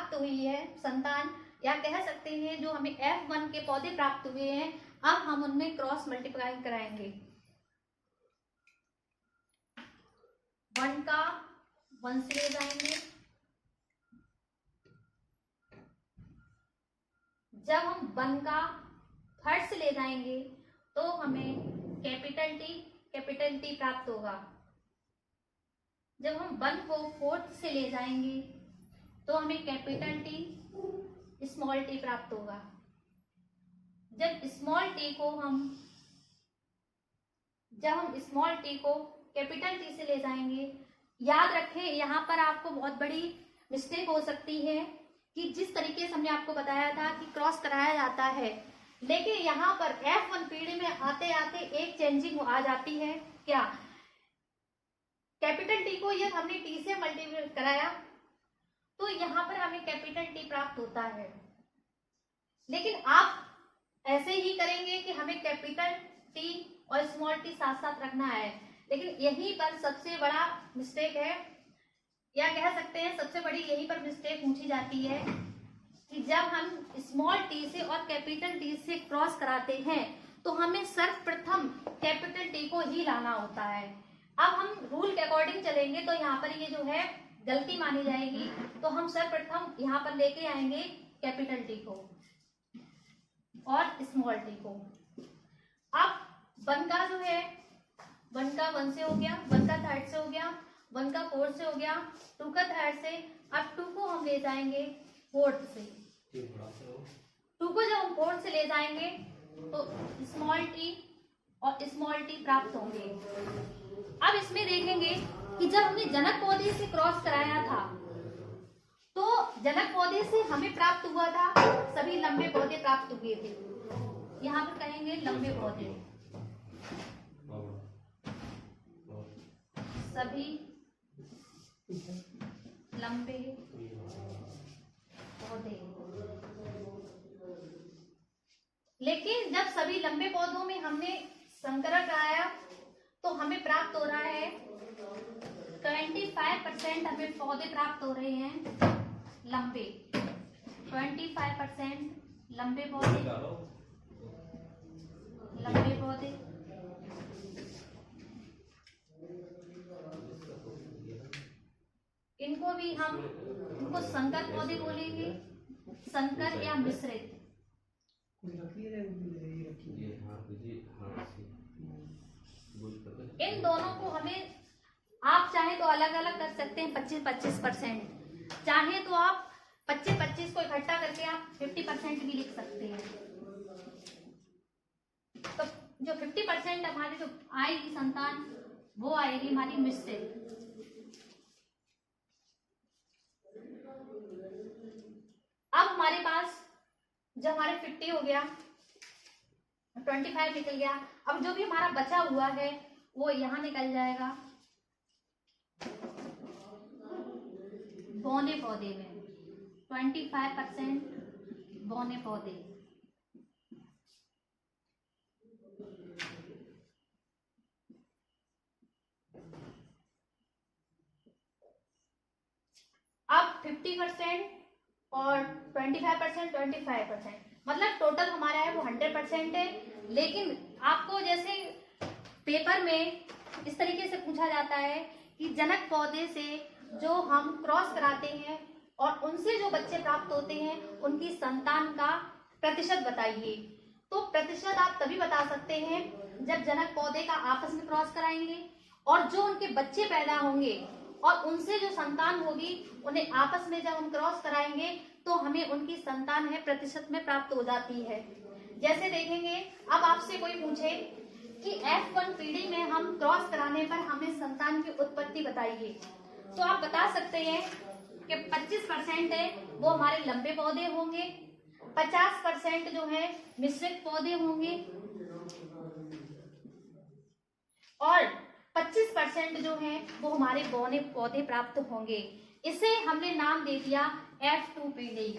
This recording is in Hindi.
प्राप्त हुई है संतान, या कह सकते हैं जो हमें F1 के पौधे प्राप्त हुए हैं, अब हम उनमें क्रॉस मल्टीप्लाई कराएंगे। 1 का 1 से ले जाएंगे, जब हम 1 का 3rd से ले जाएंगे तो हमें कैपिटल टी प्राप्त होगा। जब हम 1 को 4th से ले जाएंगे तो हमें कैपिटल टी स्मॉल टी प्राप्त होगा। जब स्मॉल टी को कैपिटल टी से ले जाएंगे, याद रखें यहाँ पर आपको बहुत बड़ी मिस्टेक हो सकती है कि जिस तरीके से हमने आपको बताया था कि क्रॉस कराया जाता है, लेकिन यहाँ पर F1 पीढ़ी में आते आते एक चेंजिंग आ जाती है। क्या? कैपिटल टी को यदि हमने टी से मल्टीप्लाई कराया तो यहाँ पर हमें कैपिटल टी प्राप्त होता है, लेकिन आप ऐसे ही करेंगे कि हमें कैपिटल टी और स्मॉल टी साथ साथ रखना है। लेकिन यहीं पर सबसे बड़ा मिस्टेक है, या कह सकते हैं सबसे बड़ी यहीं पर मिस्टेक पूछी जाती है कि जब हम स्मॉल टी से और कैपिटल टी से क्रॉस कराते हैं तो हमें सर्वप्रथम कैपिटल टी को ही लाना होता है। अब हम रूल के अकॉर्डिंग चलेंगे तो यहाँ पर ये जो है गलती मानी जाएगी, तो हम सर्वप्रथम यहाँ पर लेके आएंगे कैपिटल टी को और स्मॉल टी को। अब 1 का जो है 1 का 1 से हो गया, 1 का 3rd से हो गया, 1 का 4th से हो गया, 2 का 3rd से, अब 2 को हम ले जाएंगे 4th से। 2 को जब हम 4th से ले जाएंगे तो स्मॉल टी और स्मॉल टी प्राप्त होंगे। अब इसमें देखेंगे कि जब हमने जनक पौधे से क्रॉस कराया था तो जनक पौधे से हमें प्राप्त हुआ था सभी लंबे पौधे प्राप्त हुए थे। यहाँ पर कहेंगे लंबे पौधे, सभी लंबे पौधे। लेकिन जब सभी लंबे पौधों में हमने संकरण कराया तो हमें प्राप्त हो रहा है 25% हमें पौधे प्राप्त हो रहे हैं लंबे, 25% लंबे पौधे, लंबे पौधे। इनको भी हम इनको संकर पौधे बोलेंगे, संकर या मिश्रित। इन दोनों को हमें आप चाहे तो अलग अलग कर सकते हैं 25-25%, चाहे तो आप 25-25 को इकट्ठा करके आप 50% भी लिख सकते हैं। तो जो 50% हमारी जो आएगी संतान वो आएगी हमारी मिश्रित। अब हमारे पास जब हमारे 50 हो गया, 25 निकल गया, अब जो भी हमारा बचा हुआ है वो यहां निकल जाएगा बौने पौधे में, 25% बौने पौधे। अब 50% और 25%, मतलब टोटल हमारा है वो 100% है। लेकिन आपको जैसे पेपर में इस तरीके से पूछा जाता है कि जनक पौधे से जो हम क्रॉस कराते हैं और उनसे जो बच्चे प्राप्त होते हैं उनकी संतान का प्रतिशत बताइए। तो प्रतिशत आप तभी बता सकते हैं जब जनक पौधे का आपस में क्रॉस कराएंगे और जो उनके बच्चे पैदा होंगे और उनसे जो संतान होगी उन्हें आपस में जब हम क्रॉस कराएंगे तो हमें उनकी संतान है प्रतिशत में प्राप्त हो जाती है। जैसे देखेंगे, अब आपसे कोई पूछे कि F1 पीढ़ी में हम क्रॉस कराने पर हमें संतान की उत्पत्ति बताइए, तो आप बता सकते हैं कि 25% है वो हमारे लंबे पौधे होंगे, 50% जो है मिश्रित पौधे होंगे और 25% जो है वो हमारे बौने पौधे प्राप्त होंगे। इसे हमने नाम दे दिया F2 पीढ़ी।